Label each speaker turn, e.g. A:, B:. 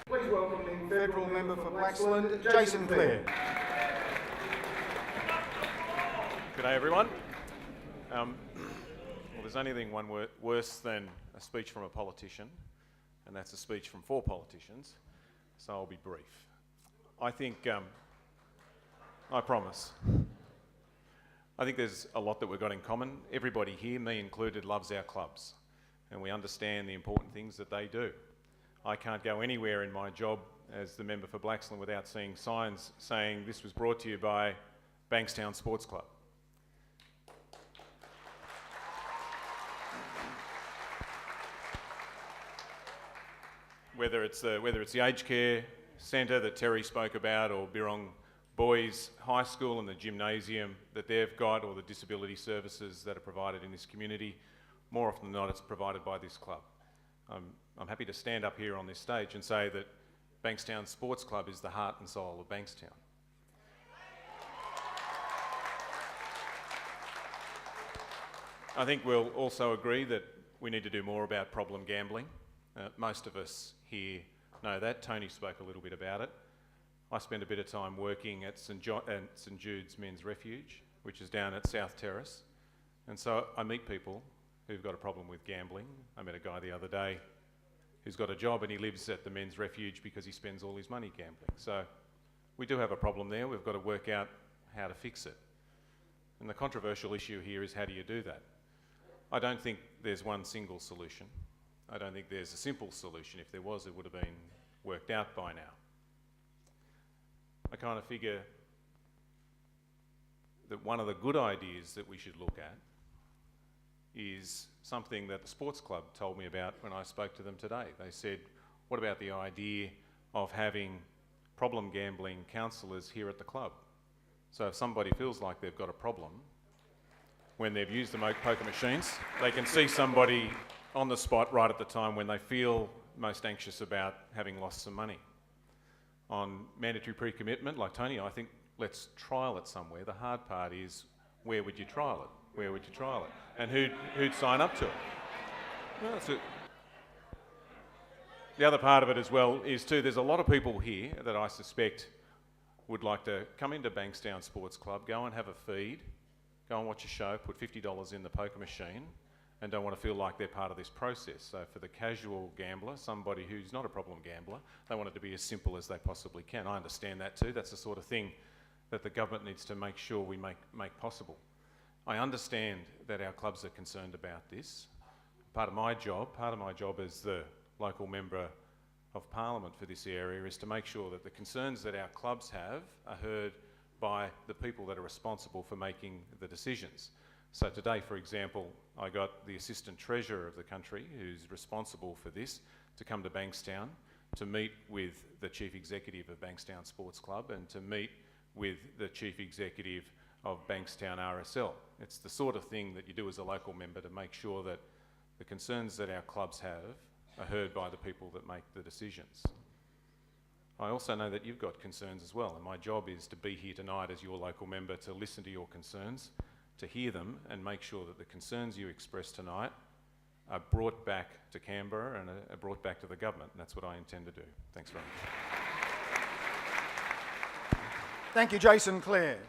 A: Please welcome the Federal Member for Blaxland, Jason Clare.
B: G'day everyone. Well, there's only one worse than a speech from a politician, and that's a speech from 4 politicians, so I'll be brief. I think, I promise, I think there's a lot that we've got in common. Everybody here, me included, loves our clubs, and we understand the important things that they do. I can't go anywhere in my job as the member for Blaxland without seeing signs saying this was brought to you by Bankstown Sports Club. Whether it's the aged care centre that Terry spoke about, or Birrong Boys High School and the gymnasium that they've got, or the disability services that are provided in this community, more often than not it's provided by this club. I'm happy to stand up here on this stage and say that Bankstown Sports Club is the heart and soul of Bankstown. I think we'll also agree that we need to do more about problem gambling. Most of us here know that. Tony spoke a little bit about it. I spend a bit of time working at St Jude's Men's Refuge, which is down at South Terrace. And so I meet people who've got a problem with gambling. I met a guy the other day who's got a job and he lives at the Men's Refuge because he spends all his money gambling. So we do have a problem there. We've got to work out how to fix it. And the controversial issue here is, how do you do that? I don't think there's one single solution. I don't think there's a simple solution. If there was, it would have been worked out by now. I kind of figure that one of the good ideas that we should look at is something that the sports club told me about when I spoke to them today. They said, what about the idea of having problem gambling counsellors here at the club? So if somebody feels like they've got a problem, when they've used the poker machines, they can see somebody on the spot right at the time when they feel most anxious about having lost some money. On mandatory pre-commitment, like Tony, I think let's trial it somewhere. The hard part is, where would you trial it? Where would you trial it? And who'd sign up to it? Well, that's it. The other part of it as well is too, there's a lot of people here that I suspect would like to come into Bankstown Sports Club, go and have a feed, go and watch a show, put $50 in the poker machine, and don't want to feel like they're part of this process. So for the casual gambler, somebody who's not a problem gambler, they want it to be as simple as they possibly can. I understand that too. That's the sort of thing that the government needs to make sure we make possible. I understand that our clubs are concerned about this. Part of my job as the local member of Parliament for this area is to make sure that the concerns that our clubs have are heard by the people that are responsible for making the decisions. So today, for example, I got the Assistant Treasurer of the country, who's responsible for this, to come to Bankstown to meet with the Chief Executive of Bankstown Sports Club and to meet with the Chief Executive of Bankstown RSL. It's the sort of thing that you do as a local member to make sure that the concerns that our clubs have are heard by the people that make the decisions. I also know that you've got concerns as well, and my job is to be here tonight as your local member to listen to your concerns, to hear them and make sure that the concerns you express tonight are brought back to Canberra and are brought back to the government. And that's what I intend to do. Thanks very much.
A: Thank you, Jason Clare.